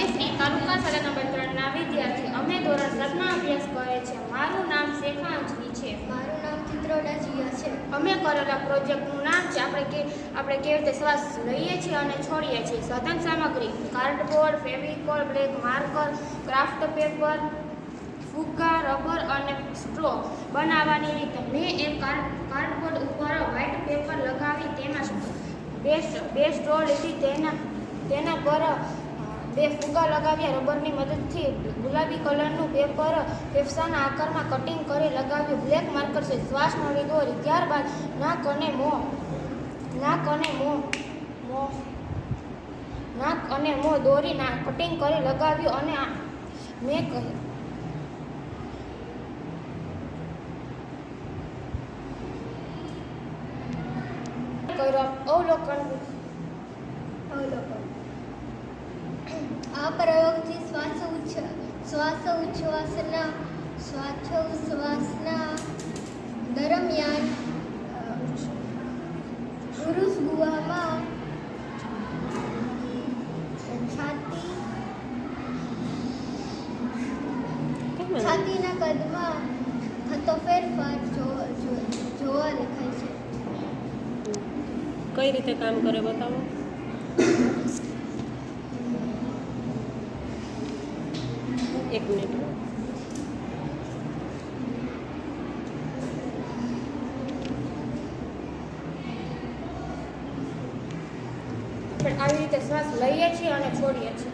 અમે શ્રી તાલુકા શાળા નંબર 3 ના વિદ્યાર્થી અમે ધોરણ 7 માં અભ્યાસ કરે છે. મારું નામ શેખા અંજલી છે. મારું નામ ચિત્રોડા જીયા છે. અમે કરેલા પ્રોજેક્ટનું નામ છે આપણે કેવી રીતે શ્વાસ લઈએ છીએ અને છોડીએ છીએ. સાધન સામગ્રી cardboard, Fevicol, black marker, craft paper, ફુગ્ગા, રબર અને સ્ટ્રો બનાવવાની રીત. મેં એક કાર્ડબોર્ડ ઉપર વ્હાઇટ પેપર લગાવી તેમાં બે સ્ટ્રો લીધી, તેના પર બે ફુગ્ગા લગાવ્યા. રબરની મદદથી ગુલાબી કલરનું પેપર ફેફસાના આકારમાં કટિંગ કરી લગાવ્યું. બ્લેક માર્કર છે શ્વાસ નળી દોરી. ત્યારબાદ નાક અને મોં દોરી કટિંગ કરી લગાવ્યું અને મેં અવલોકન. આ પ્રયોગથી શ્વાસોચ્છ્વાસના દરમિયાન પુરુષ ગુહામાં છાતીના કદમાં થતો ફેરફાર જોવા દેખાય છે. કઈ રીતે કામ કરે બતાવો. એક મિનિટ. આવી રીતે શ્વાસ લઈએ છીએ અને છોડીએ છીએ.